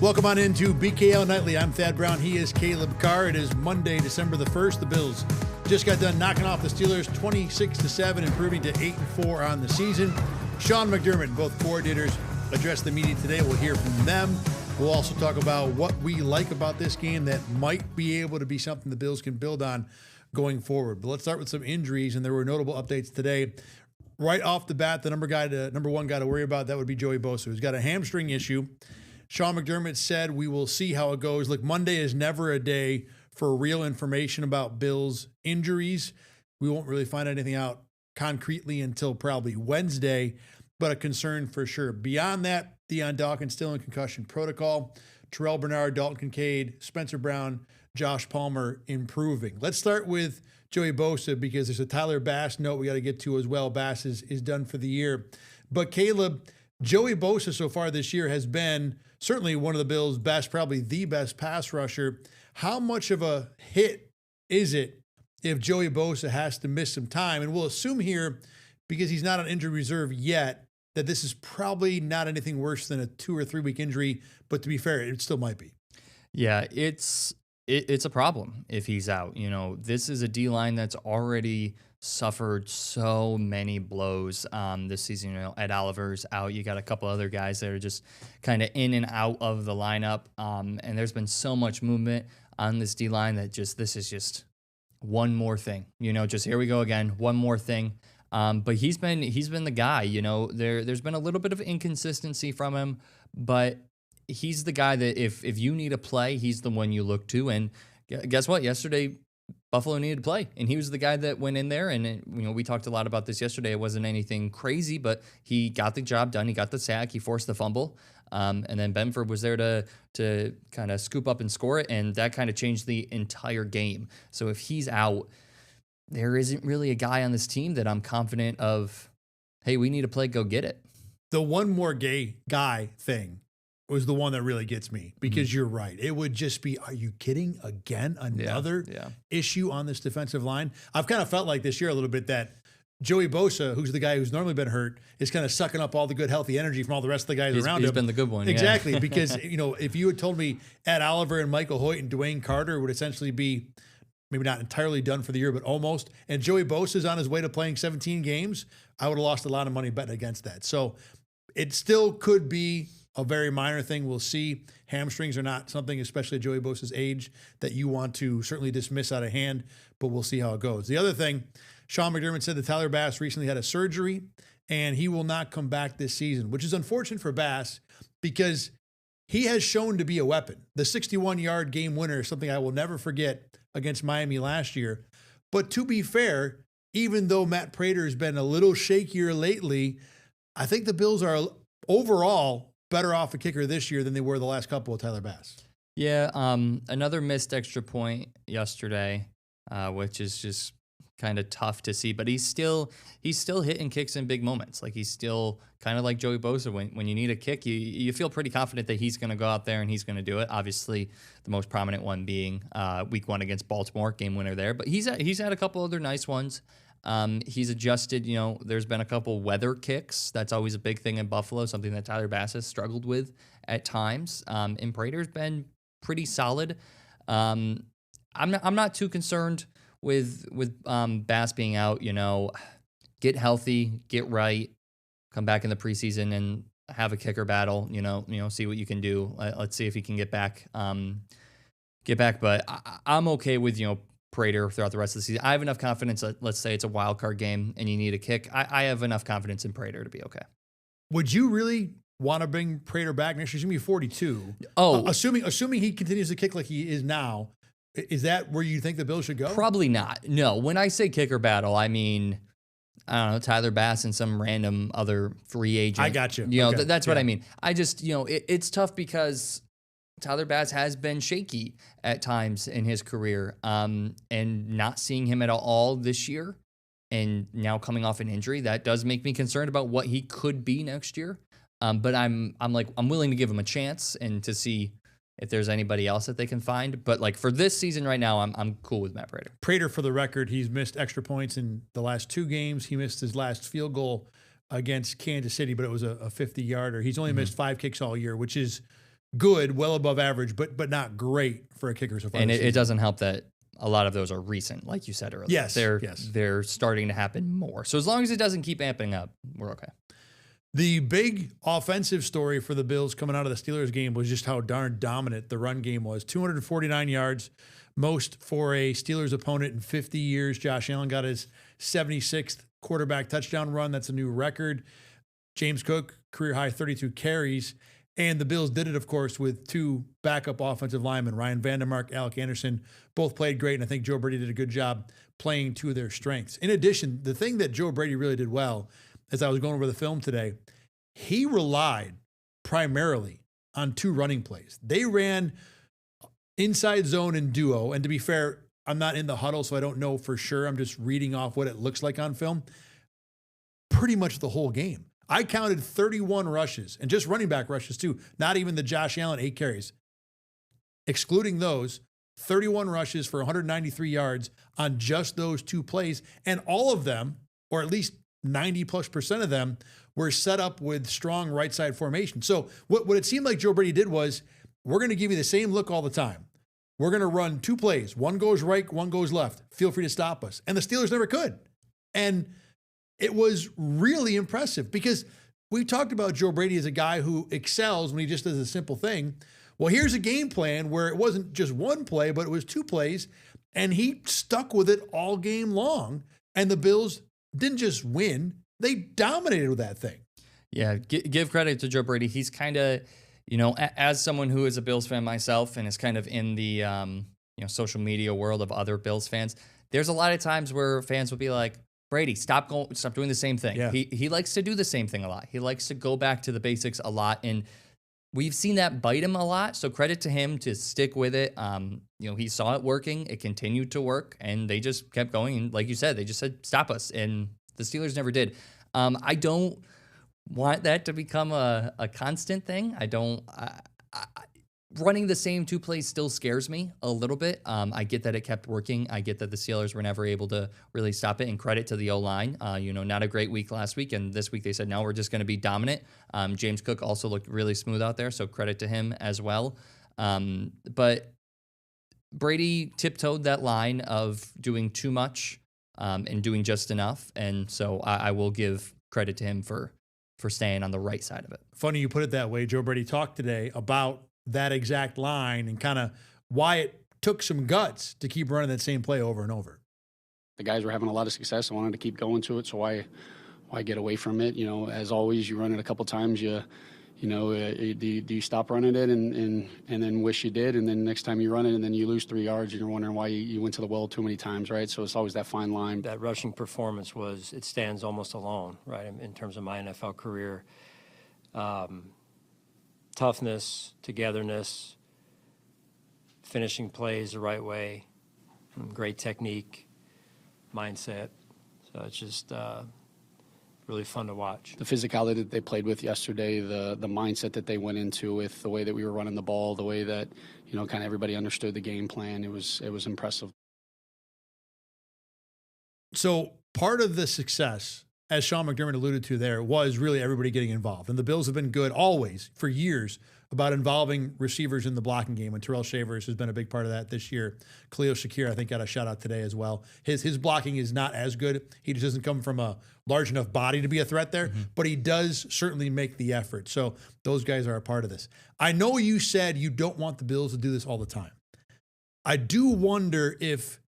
Welcome on into BKL Nightly. I'm Thad Brown. He is Caleb Carr. It is Monday, December the 1st. The Bills just got done knocking off the Steelers 26-7, improving to 8-4 on the season. Sean McDermott and both coordinators addressed the media today. We'll hear from them. We'll also talk about what we like about this game that might be able to be something the Bills can build on going forward. But let's start with some injuries, and there were notable updates today. Right off the bat, the number one guy to worry about, that would be Joey Bosa, who's got a hamstring issue. Sean McDermott said, we will see how it goes. Look, Monday is never a day for real information about Bills injuries. We won't really find anything out concretely until probably Wednesday, but a concern for sure. Beyond that, Deion Dawkins still in concussion protocol. Terrell Bernard, Dalton Kincaid, Spencer Brown, Josh Palmer improving. Let's start with Joey Bosa because there's a Tyler Bass note we got to get to as well. Bass is done for the year. But Caleb, Joey Bosa so far this year has been certainly one of the Bills' best, probably the best pass rusher. How much of a hit is it if Joey Bosa has to miss some time? And we'll assume here, because he's not on injury reserve yet, that this is probably not anything worse than a 2 or 3 week injury. But to be fair, it still might be. Yeah, it's a problem if he's out. You know, this is a D-line that's already suffered so many blows this season. You know, Ed Oliver's out. You got a couple other guys that are just kind of in and out of the lineup. And there's been so much movement on this D-line that this is just one more thing. You know, just here we go again, one more thing. But he's been the guy. You know, there's been a little bit of inconsistency from him, but he's the guy that if you need a play, he's the one you look to. And guess what? Yesterday, Buffalo needed to play, and he was the guy that went in there. And we talked a lot about this yesterday. It wasn't anything crazy, but he got the job done. He got the sack. He forced the fumble, and then Benford was there to kind of scoop up and score it, and that kind of changed the entire game. So if he's out, there isn't really a guy on this team that I'm confident of. Hey, we need a play. Go get it. The one more guy thing was the one that really gets me, because you're right. It would just be, are you kidding? Again, another issue on this defensive line. I've kind of felt like this year a little bit that Joey Bosa, who's the guy who's normally been hurt, is kind of sucking up all the good, healthy energy from all the rest of the guys around him. He's been the good one. Exactly. Yeah. Because, if you had told me Ed Oliver and Michael Hoyt and Dwayne Carter would essentially be maybe not entirely done for the year, but almost, and Joey Bosa is on his way to playing 17 games, I would have lost a lot of money betting against that. So it still could be a very minor thing. We'll see. Hamstrings are not something, especially at Joey Bosa's age, that you want to certainly dismiss out of hand, but we'll see how it goes. The other thing, Sean McDermott said that Tyler Bass recently had a surgery and he will not come back this season, which is unfortunate for Bass because he has shown to be a weapon. The 61-yard game winner is something I will never forget against Miami last year. But to be fair, even though Matt Prater has been a little shakier lately, I think the Bills are overall better off a kicker this year than they were the last couple with Tyler Bass. Yeah, another missed extra point yesterday, which is just kind of tough to see. But he's still hitting kicks in big moments. Like, he's still kind of like Joey Bosa. When you need a kick, you feel pretty confident that he's going to go out there and he's going to do it. Obviously, the most prominent one being Week 1 against Baltimore, game winner there. But he's had a couple other nice ones. He's adjusted, there's been a couple weather kicks. That's always a big thing in Buffalo, something that Tyler Bass has struggled with at times. And Prater's been pretty solid. I'm not too concerned with Bass being out. Get healthy, get right, come back in the preseason and have a kicker battle, see what you can do. Let's see if he can get back. But I'm okay with, Prater throughout the rest of the season. I have enough confidence. Let's say it's a wild card game and you need a kick. I have enough confidence in Prater to be okay. Would you really want to bring Prater back next year? He's going to be 42. Oh, assuming he continues to kick like he is now, is that where you think the Bills should go? Probably not. No, when I say kicker battle, I mean, I don't know, Tyler Bass and some random other free agent. I got you. Okay. That's what I mean. I just, it's tough because Tyler Bass has been shaky at times in his career, and not seeing him at all this year and now coming off an injury, that does make me concerned about what he could be next year. But I'm willing to give him a chance and to see if there's anybody else that they can find. But like for this season right now, I'm cool with Matt Prater. Prater, for the record, he's missed extra points in the last 2 games. He missed his last field goal against Kansas City, but it was a 50-yarder. He's only missed 5 kicks all year, which is good, well above average, but not great for a kicker so far. And it doesn't help that a lot of those are recent, like you said earlier. Yes, they're starting to happen more. So as long as it doesn't keep amping up, we're okay. The big offensive story for the Bills coming out of the Steelers game was just how darn dominant the run game was. 249 yards, most for a Steelers opponent in 50 years. Josh Allen got his 76th quarterback touchdown run. That's a new record. James Cook, career high 32 carries. And the Bills did it, of course, with two backup offensive linemen, Ryan Vandermark, Alec Anderson, both played great. And I think Joe Brady did a good job playing to their strengths. In addition, the thing that Joe Brady really did well, as I was going over the film today, he relied primarily on two running plays. They ran inside zone and duo. And to be fair, I'm not in the huddle, so I don't know for sure. I'm just reading off what it looks like on film. Pretty much the whole game. I counted 31 rushes, and just running back rushes too, not even the Josh Allen 8 carries. Excluding those, 31 rushes for 193 yards on just those two plays, and all of them, or at least 90+% of them, were set up with strong right side formation. So what it seemed like Joe Brady did was, we're going to give you the same look all the time. We're going to run two plays. One goes right, one goes left. Feel free to stop us. And the Steelers never could. And it was really impressive because we talked about Joe Brady as a guy who excels when he just does a simple thing. Well, here's a game plan where it wasn't just one play, but it was two plays, and he stuck with it all game long. And the Bills didn't just win, they dominated with that thing. Yeah, give credit to Joe Brady. He's kind of, as someone who is a Bills fan myself and is kind of in the social media world of other Bills fans, there's a lot of times where fans will be like, Brady, stop doing the same thing. Yeah. He likes to do the same thing a lot. He likes to go back to the basics a lot, and we've seen that bite him a lot. So credit to him to stick with it. He saw it working. It continued to work, and they just kept going. And like you said, they just said, stop us. And the Steelers never did. I don't want that to become a constant thing. Running the same two plays still scares me a little bit. I get that it kept working. I get that the Steelers were never able to really stop it, and credit to the O-line. Not a great week last week, and this week they said, no, we're just going to be dominant. James Cook also looked really smooth out there, so credit to him as well. But Brady tiptoed that line of doing too much and doing just enough, and so I will give credit to him for staying on the right side of it. Funny you put it that way. Joe Brady talked today about that exact line and kind of why it took some guts to keep running that same play over and over. The guys were having a lot of success. I wanted to keep going to it, so why get away from it? As always, you run it a couple times. Do you stop running it and then wish you did, and then next time you run it and then you lose 3 yards and you're wondering why you went to the well too many times, right? So it's always that fine line. That rushing performance it stands almost alone, right, in terms of my NFL career. Toughness, togetherness, finishing plays the right way, great technique, mindset. So it's just really fun to watch. The physicality that they played with yesterday, the mindset that they went into with, the way that we were running the ball, the way that kind of everybody understood the game plan, it was impressive. So part of the success, as Sean McDermott alluded to there, was really everybody getting involved. And the Bills have been good always, for years, about involving receivers in the blocking game. And Terrell Shavers has been a big part of that this year. Khalil Shakir, I think, got a shout-out today as well. His blocking is not as good. He just doesn't come from a large enough body to be a threat there, but he does certainly make the effort. So those guys are a part of this. I know you said you don't want the Bills to do this all the time. I do wonder if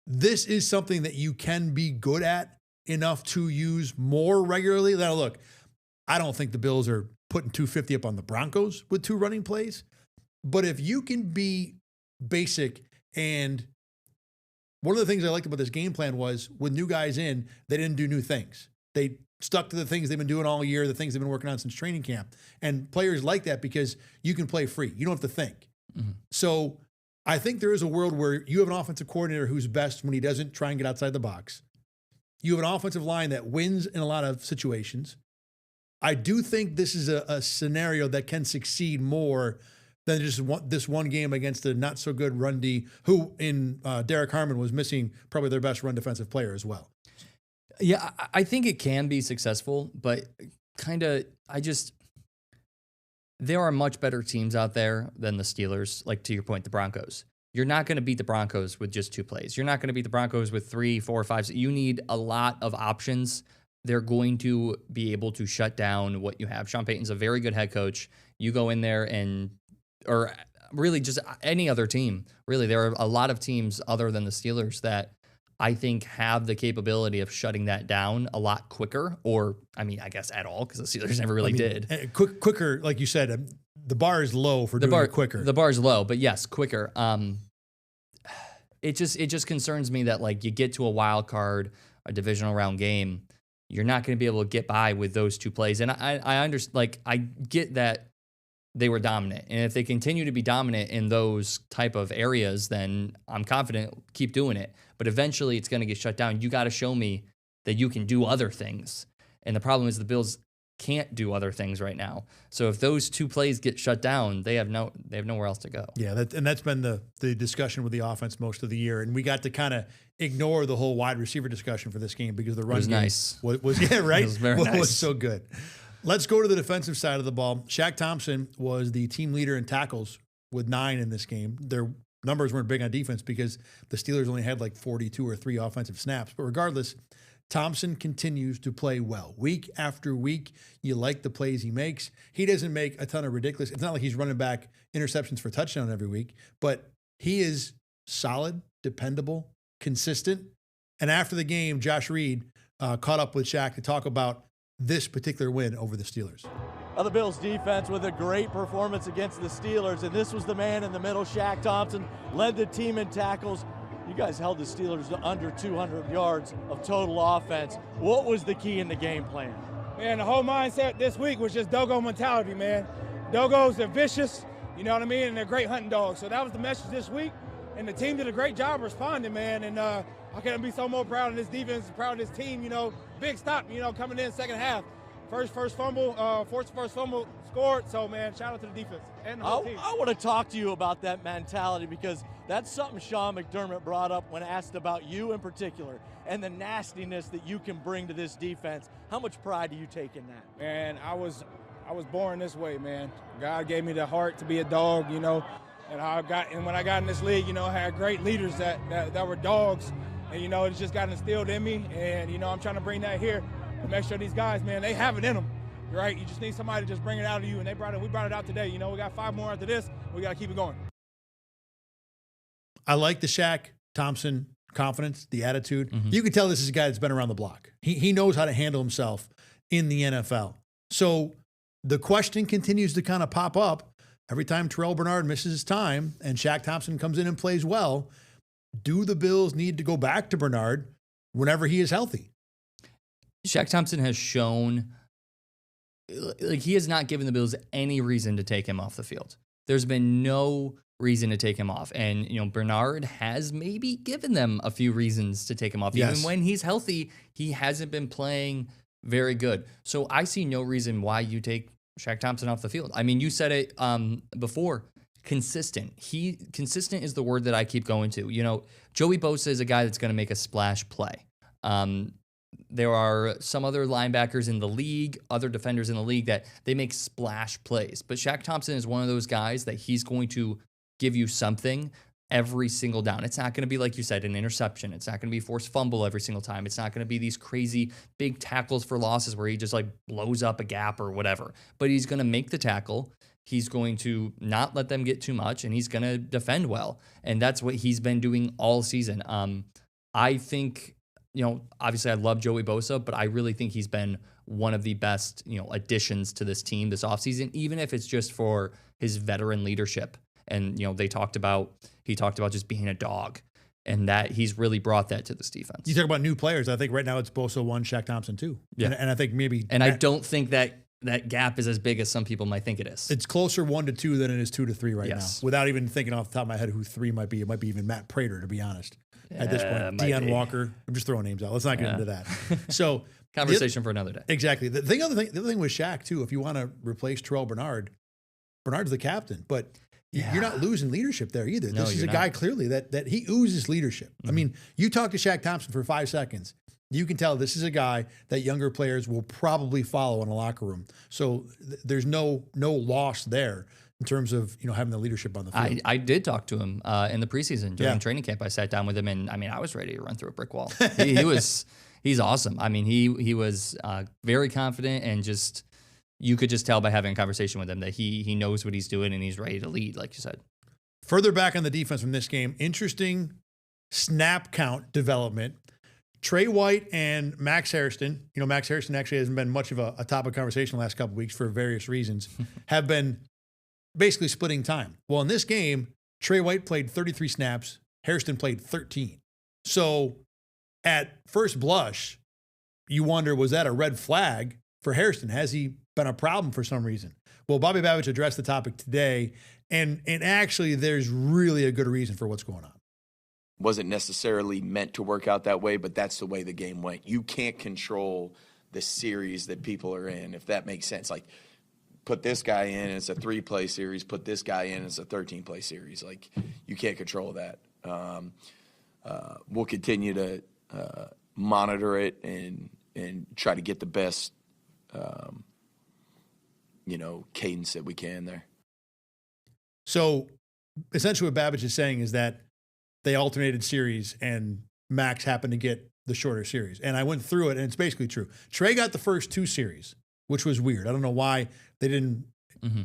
this is something that you can be good at enough to use more regularly. Now, look, I don't think the Bills are putting 250 up on the Broncos with two running plays, but if you can be basic, and one of the things I liked about this game plan was with new guys in, they didn't do new things. They stuck to the things they've been doing all year, the things they've been working on since training camp. And players like that because you can play free. You don't have to think. Mm-hmm. So I think there is a world where you have an offensive coordinator who's best when he doesn't try and get outside the box. You have an offensive line that wins in a lot of situations. I do think this is a scenario that can succeed more than just this one game against a not-so-good run D, who in Derek Harmon was missing probably their best run defensive player as well. Yeah, I think it can be successful, but there are much better teams out there than the Steelers. Like, to your point, the Broncos. You're not going to beat the Broncos with just 2 plays. You're not going to beat the Broncos with 3, 4, 5. You need a lot of options. They're going to be able to shut down what you have. Sean Payton's a very good head coach. You go in there or really just any other team. Really, there are a lot of teams other than the Steelers that I think have the capability of shutting that down a lot quicker, or, I mean, I guess at all, because the Steelers never really did. Quicker, like you said, the bar is low for doing it quicker. The bar is low, but yes, quicker. It just concerns me that, like, you get to a wild card, a divisional round game, you're not going to be able to get by with those 2 plays. And I understand, like, I get that they were dominant. And if they continue to be dominant in those type of areas, then I'm confident, keep doing it. But eventually it's going to get shut down. You got to show me that you can do other things. And the problem is the Bills can't do other things right now. So if those 2 plays get shut down, they have nowhere else to go. Yeah, that's been the discussion with the offense most of the year. And we got to kind of ignore the whole wide receiver discussion for this game because the run game nice. was yeah, right? It was very nice. Was so good. Let's go to the defensive side of the ball. Shaq Thompson was the team leader in tackles with 9 in this game. Their numbers weren't big on defense because the Steelers only had like 42 or 3 offensive snaps. But regardless, Thompson continues to play well. Week after week, you like the plays he makes. He doesn't make a ton of ridiculous. It's not like he's running back interceptions for touchdown every week, but he is solid, dependable, consistent. And after the game, Josh Reed caught up with Shaq to talk about this particular win over the Steelers. The Bills defense with a great performance against the Steelers, and this was the man in the middle. Shaq Thompson led the team in tackles. You guys held the Steelers to under 200 yards of total offense. What was the key in the game plan? Man, the whole mindset this week was just Dogo mentality, man. Dogos, they're vicious, you know what I mean, and they're great hunting dogs. So that was the message this week, and the team did a great job responding, man. And I couldn't be so more proud of this defense, proud of this team, you know. Big stop, you know, coming in second half. First fumble, forced first fumble, scored. So, man, shout out to the defense and the whole team. I want to talk to you about that mentality because that's something Sean McDermott brought up when asked about you in particular and the nastiness that you can bring to this defense. How much pride do you take in that? Man, I was born this way, man. God gave me the heart to be a dog, you know. And when I got in this league, you know, I had great leaders that were dogs. And, you know, it's just got instilled in me. And, you know, I'm trying to bring that here to make sure these guys, man, they have it in them, right? You just need somebody to just bring it out of you. And we brought it out today. You know, we got 5 more after this. We got to keep it going. I like the Shaq Thompson confidence, the attitude. Mm-hmm. You can tell this is a guy that's been around the block. He knows how to handle himself in the NFL. So the question continues to kind of pop up every time Terrell Bernard misses his time and Shaq Thompson comes in and plays well. Do the Bills need to go back to Bernard whenever he is healthy? Shaq Thompson has shown, like, he has not given the Bills any reason to take him off the field. There's been no reason to take him off. And, you know, Bernard has maybe given them a few reasons to take him off. Yes. Even when he's healthy, he hasn't been playing very good. So I see no reason why you take Shaq Thompson off the field. I mean, you said it before. Consistent. Consistent is the word that I keep going to. You know, Joey Bosa is a guy that's going to make a splash play. There are some other linebackers in the league, other defenders in the league that they make splash plays. But Shaq Thompson is one of those guys that he's going to give you something every single down. It's not going to be, like you said, an interception. It's not going to be forced fumble every single time. It's not going to be these crazy big tackles for losses where he just like blows up a gap or whatever. But he's going to make the tackle. He's going to not let them get too much, and he's going to defend well. And that's what he's been doing all season. I think, you know, obviously I love Joey Bosa, but I really think he's been one of the best, you know, additions to this team this offseason, even if it's just for his veteran leadership. And, you know, he talked about just being a dog, and that he's really brought that to this defense. You talk about new players. I think right now it's Bosa 1, Shaq Thompson 2. Yeah. And I think maybe... And I don't think that gap is as big as some people might think it is. It's closer 1 to 2 than it is 2 to 3 right now. Without even thinking off the top of my head who 3 might be. It might be even Matt Prater, to be honest. At this point, Deion Walker. I'm just throwing names out. Let's not get into that. So conversation for another day. Exactly. The other thing with Shaq too, if you want to replace Terrell Bernard, Bernard's the captain, but you're not losing leadership there either. No, this is a guy clearly that he oozes leadership. Mm-hmm. I mean, you talk to Shaq Thompson for 5 seconds, You can tell this is a guy that younger players will probably follow in a locker room. So there's no loss there in terms of, having the leadership on the field. I did talk to him in the preseason during training camp. I sat down with him, and I was ready to run through a brick wall. He's awesome. He was very confident, and just you could just tell by having a conversation with him that he knows what he's doing and he's ready to lead, like you said. Further back on the defense from this game, interesting snap count development. Trey White and Max Hairston, Max Hairston actually hasn't been much of a topic of conversation the last couple of weeks for various reasons, have been basically splitting time. Well, in this game, Trey White played 33 snaps, Hairston played 13. So at first blush, you wonder, was that a red flag for Hairston? Has he been a problem for some reason? Well, Bobby Babich addressed the topic today, and actually there's really a good reason for what's going on. Wasn't necessarily meant to work out that way, but that's the way the game went. You can't control the series that people are in, if that makes sense. Like, put this guy in, it's a 3-play series. Put this guy in, it's a 13-play series. Like, you can't control that. We'll continue to monitor it and try to get the best, cadence that we can there. So essentially what Babich is saying is that they alternated series and Max happened to get the shorter series. And I went through it, and it's basically true. Trey got the first 2 series, which was weird. I don't know why they didn't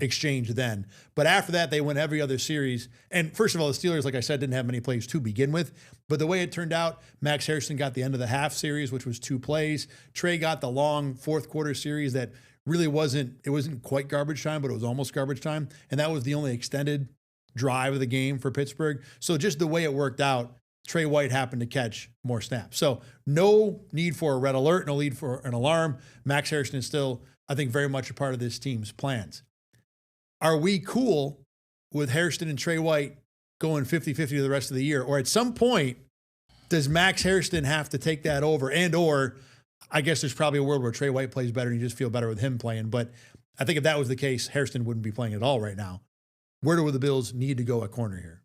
exchange then. But after that, they went every other series. And first of all, the Steelers, like I said, didn't have many plays to begin with. But the way it turned out, Max Hairston got the end of the half series, which was 2 plays. Trey got the long fourth quarter series that really wasn't quite garbage time, but it was almost garbage time. And that was the only extended drive of the game for Pittsburgh. So just the way it worked out, Trey White happened to catch more snaps. So no need for a red alert, no need for an alarm. Max Hairston is still, I think, very much a part of this team's plans. Are we cool with Hairston and Trey White going 50-50 the rest of the year? Or at some point, does Max Hairston have to take that over? Or I guess there's probably a world where Trey White plays better and you just feel better with him playing. But I think if that was the case, Hairston wouldn't be playing at all right now. Where do the Bills need to go at corner here?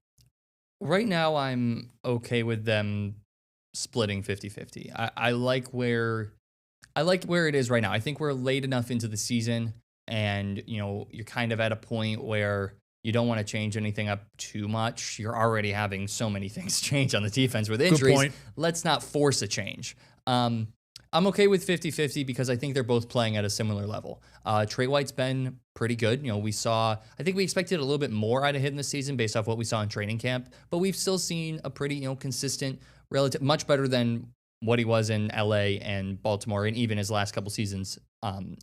Right now, I'm okay with them splitting 50-50. I like where it is right now. I think we're late enough into the season, and you're kind of at a point where you don't want to change anything up too much. You're already having so many things change on the defense with injuries. Good point. Let's not force a change. I'm okay with 50-50 because I think they're both playing at a similar level. Trey White's been pretty good. I think we expected a little bit more out of him this season based off what we saw in training camp, but we've still seen a pretty, consistent, much better than what he was in LA and Baltimore, and even his last couple seasons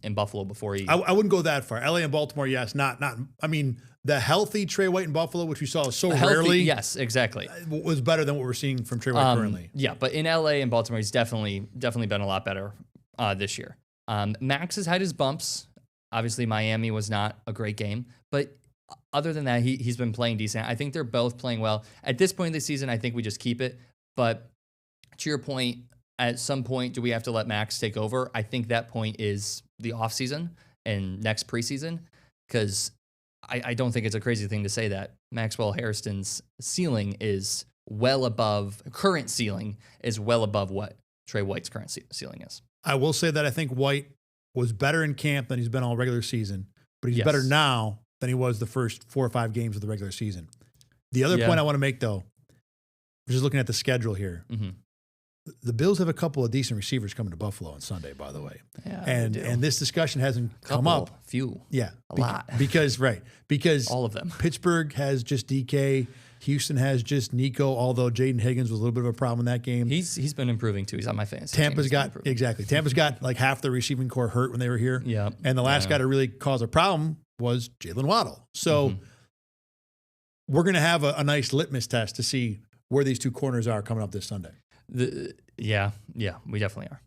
in Buffalo before he. I wouldn't go that far. LA and Baltimore, yes, not. I mean, the healthy Trey White in Buffalo, which we saw so rarely, yes, exactly, was better than what we're seeing from Trey White currently. Yeah, but in LA and Baltimore, he's definitely been a lot better this year. Max has had his bumps. Obviously, Miami was not a great game, but other than that, he's been playing decent. I think they're both playing well. At this point in the season, I think we just keep it. But to your point, at some point, do we have to let Max take over? I think that point is the offseason and next preseason, because I don't think it's a crazy thing to say that Maxwell Hairston's ceiling is current ceiling is well above what Trey White's current ceiling is. I will say that I think White was better in camp than he's been all regular season, but he's better now than he was the first 4 or 5 games of the regular season. The other point I want to make, though, we're just looking at the schedule here. Mm-hmm. The Bills have a couple of decent receivers coming to Buffalo on Sunday, by the way. Yeah, and this discussion hasn't come up. Few. Yeah. A lot. Because all of them. Pittsburgh has just DK. Houston has just Nico, although Jaden Higgins was a little bit of a problem in that game. He's been improving too. He's on my fantasy Tampa's got like half the receiving core hurt when they were here. Yeah. And the last guy to really cause a problem was Jalen Waddle. So we're going to have a nice litmus test to see where these two corners are coming up this Sunday. Yeah, we definitely are.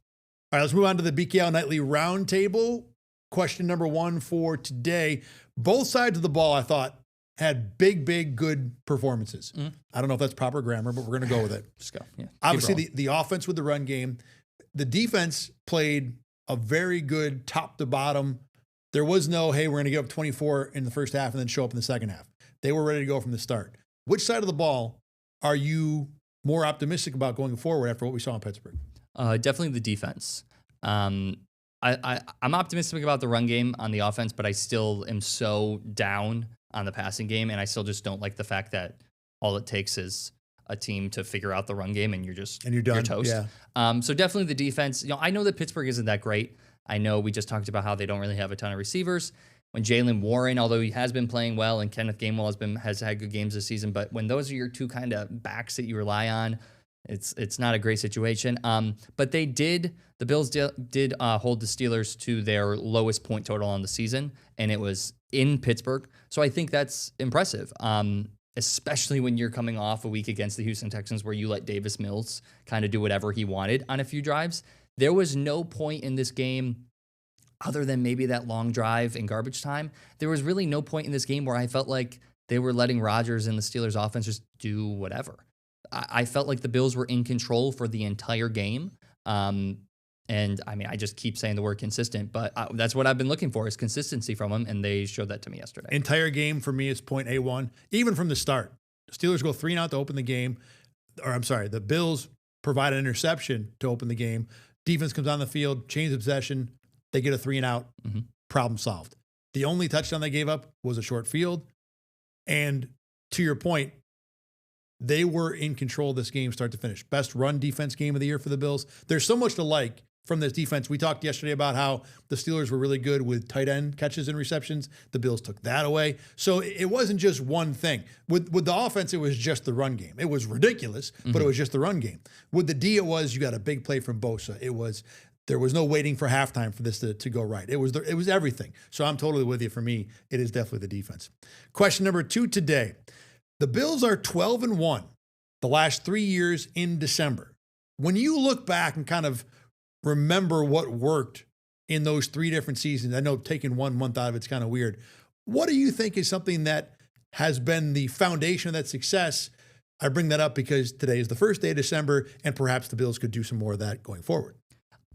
All right, let's move on to the BKL Nightly Roundtable. Question number 1 for today. Both sides of the ball, I thought, had big, good performances. I don't know if that's proper grammar, but we're going to go with it. Just go. Yeah. Obviously, the offense with the run game. The defense played a very good top to bottom. There was no, hey, we're going to give up 24 in the first half and then show up in the second half. They were ready to go from the start. Which side of the ball are you more optimistic about going forward after what we saw in Pittsburgh? Definitely the defense. I'm optimistic about the run game on the offense, but I still am so down on the passing game, and I still just don't like the fact that all it takes is a team to figure out the run game, and you're done. You're toast. Yeah. So definitely the defense. I know that Pittsburgh isn't that great. I know we just talked about how they don't really have a ton of receivers. When Jaylen Warren, although he has been playing well, and Kenneth Gainwell has had good games this season, but when those are your two kind of backs that you rely on, it's not a great situation. But the Bills did hold the Steelers to their lowest point total on the season, and it was in Pittsburgh. So I think that's impressive, especially when you're coming off a week against the Houston Texans where you let Davis Mills kind of do whatever he wanted on a few drives. There was no point in this game, other than maybe that long drive in garbage time. There was really no point in this game where I felt like they were letting Rodgers and the Steelers offense just do whatever. I felt like the Bills were in control for the entire game. And I mean, I just keep saying the word consistent, but that's what I've been looking for is consistency from them, and they showed that to me yesterday. Entire game for me is point A1, even from the start. Steelers go 3-and-out to open the game. The Bills provide an interception to open the game. Defense comes on the field, change of possession. They get a 3-and-out. Mm-hmm. Problem solved. The only touchdown they gave up was a short field. And to your point, they were in control of this game start to finish. Best run defense game of the year for the Bills. There's so much to like from this defense. We talked yesterday about how the Steelers were really good with tight end catches and receptions. The Bills took that away. So it wasn't just one thing. With the offense, it was just the run game. It was ridiculous, but it was just the run game. With the D, it was you got a big play from Bosa. There was no waiting for halftime for this to go right. It was everything. So I'm totally with you. For me, it is definitely the defense. Question number 2 today. The Bills are 12-1 the last 3 years in December. When you look back and kind of remember what worked in those 3 different seasons, I know taking 1 month out of it's kind of weird. What do you think is something that has been the foundation of that success? I bring that up because today is the first day of December, and perhaps the Bills could do some more of that going forward.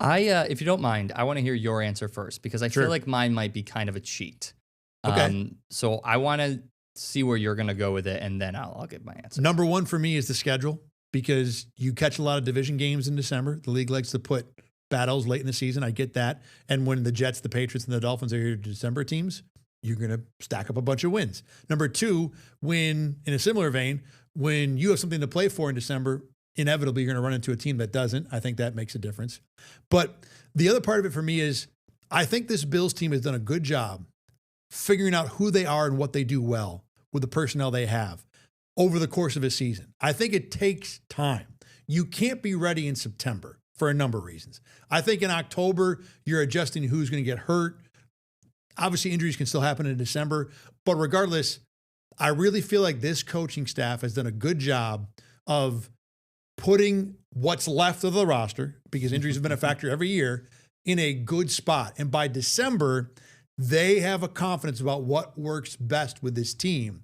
If you don't mind, I want to hear your answer first because I Sure. feel like mine might be kind of a cheat. Okay. So I want to see where you're going to go with it, and then I'll give my answer. Number 1 for me is the schedule because you catch a lot of division games in December. The league likes to put battles late in the season. I get that. And when the Jets, the Patriots, and the Dolphins are your December teams, you're going to stack up a bunch of wins. Number 2, when, in a similar vein, when you have something to play for in December, inevitably you're going to run into a team that doesn't. I think that makes a difference. But the other part of it for me is I think this Bills team has done a good job figuring out who they are and what they do well with the personnel they have over the course of a season. I think it takes time. You can't be ready in September for a number of reasons. I think in October, you're adjusting who's going to get hurt. Obviously, injuries can still happen in December. But regardless, I really feel like this coaching staff has done a good job of putting what's left of the roster, because injuries have been a factor every year, in a good spot. And by December, they have a confidence about what works best with this team,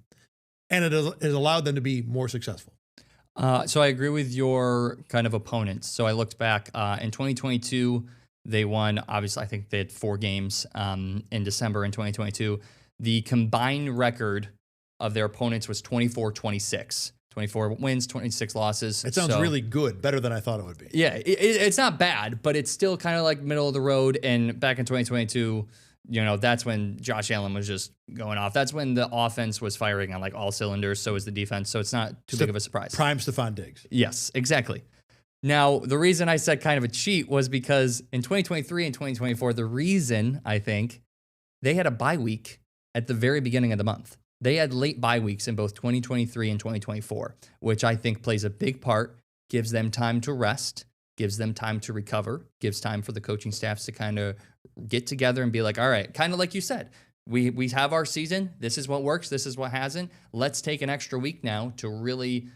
and it has allowed them to be more successful. So I agree with your kind of opponents. So I looked back in 2022, they won, obviously, I think they had 4 games in December in 2022. The combined record of their opponents was 24-26. 24 wins, 26 losses. It sounds really good, better than I thought it would be. Yeah, it's not bad, but it's still kind of like middle of the road. And back in 2022, that's when Josh Allen was just going off. That's when the offense was firing on like all cylinders. So is the defense. So it's not too big of a surprise. Prime Stephon Diggs. Yes, exactly. Now, the reason I said kind of a cheat was because in 2023 and 2024, the reason I think they had a bye week at the very beginning of the month. They had late bye weeks in both 2023 and 2024, which I think plays a big part, gives them time to rest, gives them time to recover, gives time for the coaching staffs to kind of get together and be like, all right, kind of like you said, we have our season. This is what works. This is what hasn't. Let's take an extra week now to really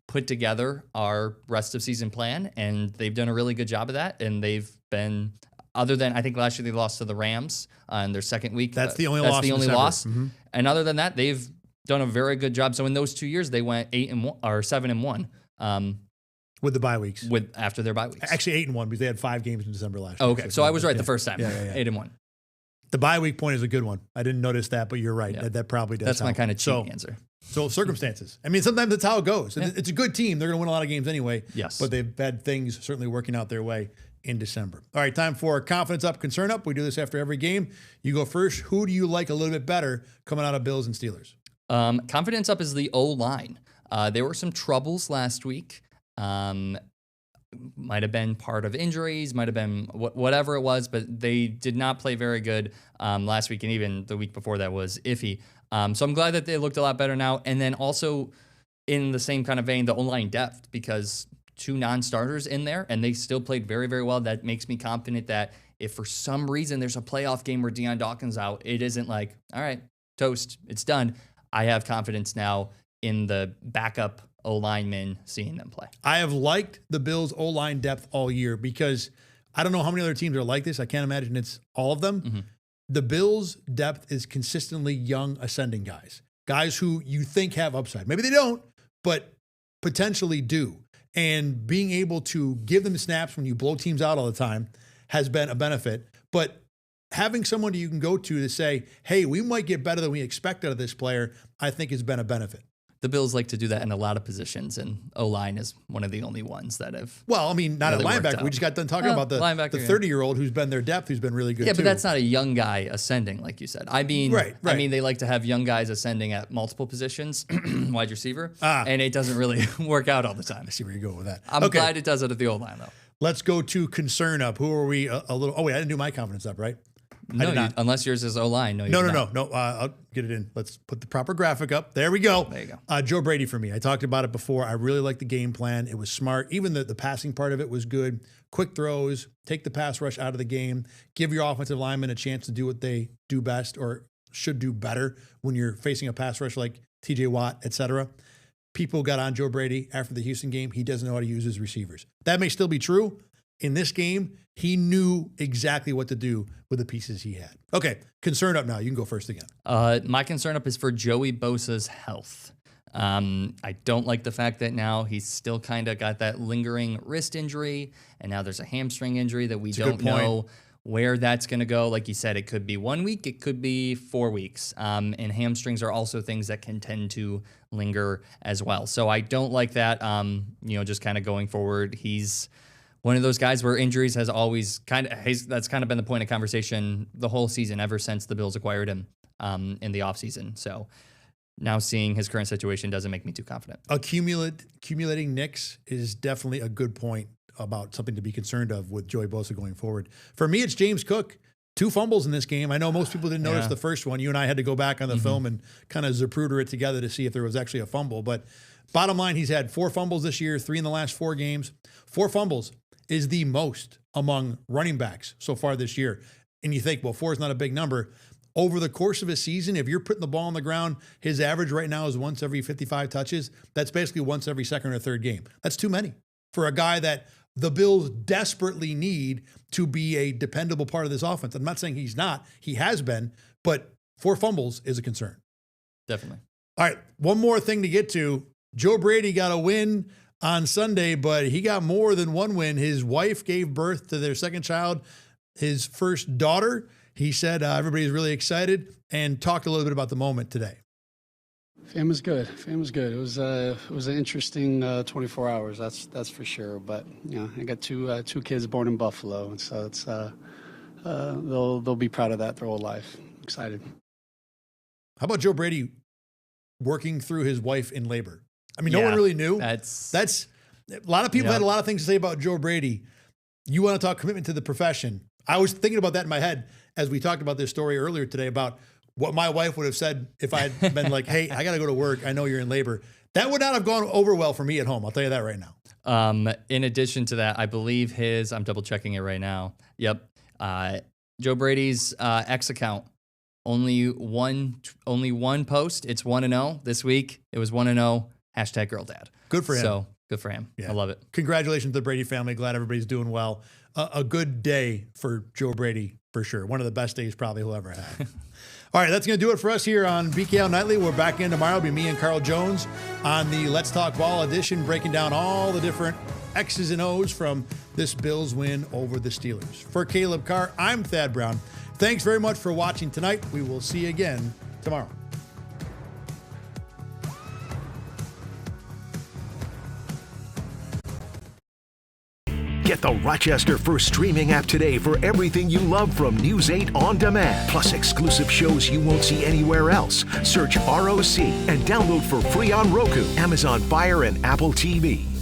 put together our rest of season plan. And they've done a really good job of that. And they've been, other than, I think last year they lost to the Rams in their second week. That's the only loss. Mm-hmm. And other than that, they've done a very good job. So in those 2 years, they went 8-1 or 7-1. With the bye weeks. After their bye weeks. Actually 8-1 because they had 5 games in December last year. Okay, so I was right the first time. Yeah. 8-1. The bye week point is a good one. I didn't notice that, but you're right. Yeah. That probably does That's help. my kind of cheating answer. So circumstances. I mean, sometimes that's how it goes. Yeah. It's a good team. They're going to win a lot of games anyway. Yes. But they've had things certainly working out their way in December. All right, time for confidence up, concern up. We do this after every game. You go first. Who do you like a little bit better coming out of Bills and Steelers? Confidence up is the O-line. There were some troubles last week. Might have been part of injuries, might have been whatever it was, but they did not play very good last week, and even the week before that was iffy. So I'm glad that they looked a lot better now. And then also in the same kind of vein, the O-line depth, because 2 non-starters in there, and they still played very, very well. That makes me confident that if for some reason there's a playoff game where Deion Dawkins out, it isn't like, all right, toast, it's done. I have confidence now in the backup O-linemen seeing them play. I have liked the Bills' O-line depth all year because I don't know how many other teams are like this. I can't imagine it's all of them. Mm-hmm. The Bills' depth is consistently young, ascending guys who you think have upside. Maybe they don't, but potentially do. And being able to give them snaps when you blow teams out all the time has been a benefit. But having someone you can go to say, hey, we might get better than we expect out of this player, I think has been a benefit. The Bills like to do that in a lot of positions, and O-line is one of the only ones that have. Well, I mean, not really at linebacker. We just got done talking about the 30-year-old who's been their depth, who's been really good. Yeah, too. But that's not a young guy ascending, like you said. I mean, right. I mean, they like to have young guys ascending at multiple positions, wide receiver, and it doesn't really work out all the time. I see where you go with that. I'm glad it does it at the O-line, though. Let's go to concern up. Who are we a little? Oh wait, I didn't do my confidence up, right? No, unless yours is O-line. No. I'll get it in. Let's put the proper graphic up. There we go. There you go. Joe Brady for me. I talked about it before. I really like the game plan. It was smart. Even the passing part of it was good. Quick throws, take the pass rush out of the game, give your offensive linemen a chance to do what they do best or should do better when you're facing a pass rush like TJ Watt, et cetera. People got on Joe Brady after the Houston game. He doesn't know how to use his receivers. That may still be true. In this game, he knew exactly what to do with the pieces he had. Okay, concern up now. You can go first again. My concern up is for Joey Bosa's health. I don't like the fact that now he's still kind of got that lingering wrist injury, and now there's a hamstring injury that we don't know where that's going to go. Like you said, it could be 1 week, it could be 4 weeks. And hamstrings are also things that can tend to linger as well. So I don't like that, just kind of going forward. He's one of those guys where injuries has always that's kind of been the point of conversation the whole season ever since the Bills acquired him in the offseason. So now seeing his current situation doesn't make me too confident. Accumulating nicks is definitely a good point about something to be concerned of with Joey Bosa going forward. For me, it's James Cook. 2 fumbles in this game. I know most people didn't notice the first one. You and I had to go back on the film and kind of Zapruder it together to see if there was actually a fumble. But bottom line, he's had 4 fumbles this year, 3 in the last 4 games. 4 fumbles is the most among running backs so far this year. And you think, well, 4 is not a big number. Over the course of a season, if you're putting the ball on the ground, his average right now is once every 55 touches. That's basically once every second or third game. That's too many for a guy that the Bills desperately need to be a dependable part of this offense. I'm not saying he's not. He has been, but 4 fumbles is a concern. Definitely. All right, one more thing to get to. Joe Brady got a win on Sunday, but he got more than one win. His wife gave birth to their second child, his first daughter. He said everybody's really excited and talked a little bit about the moment today. Fam was good. It was an interesting 24 hours. That's for sure. But I got two kids born in Buffalo, and so it's they'll be proud of that their whole life. Excited. How about Joe Brady working through his wife in labor? I mean, no one really knew. That's a lot of people had a lot of things to say about Joe Brady. You want to talk commitment to the profession. I was thinking about that in my head as we talked about this story earlier today about what my wife would have said if I had been like, hey, I got to go to work. I know you're in labor. That would not have gone over well for me at home. I'll tell you that right now. In addition to that, I believe I'm double checking it right now. Yep. Joe Brady's X account, only one post. It's 1-0 this week. It was 1-0. #GirlDad. Good for him. So good for him. Yeah. I love it. Congratulations to the Brady family. Glad everybody's doing well. A good day for Joe Brady for sure. One of the best days probably he'll ever have. All right, that's going to do it for us here on BKL Nightly. We're back in tomorrow. It'll be me and Carl Jones on the Let's Talk Ball edition, breaking down all the different X's and O's from this Bills win over the Steelers. For Caleb Carr, I'm Thad Brown. Thanks very much for watching tonight. We will see you again tomorrow. the Rochester First streaming app today for everything you love from News 8 On Demand, plus exclusive shows you won't see anywhere else. Search ROC and download for free on Roku, Amazon Fire, and Apple TV.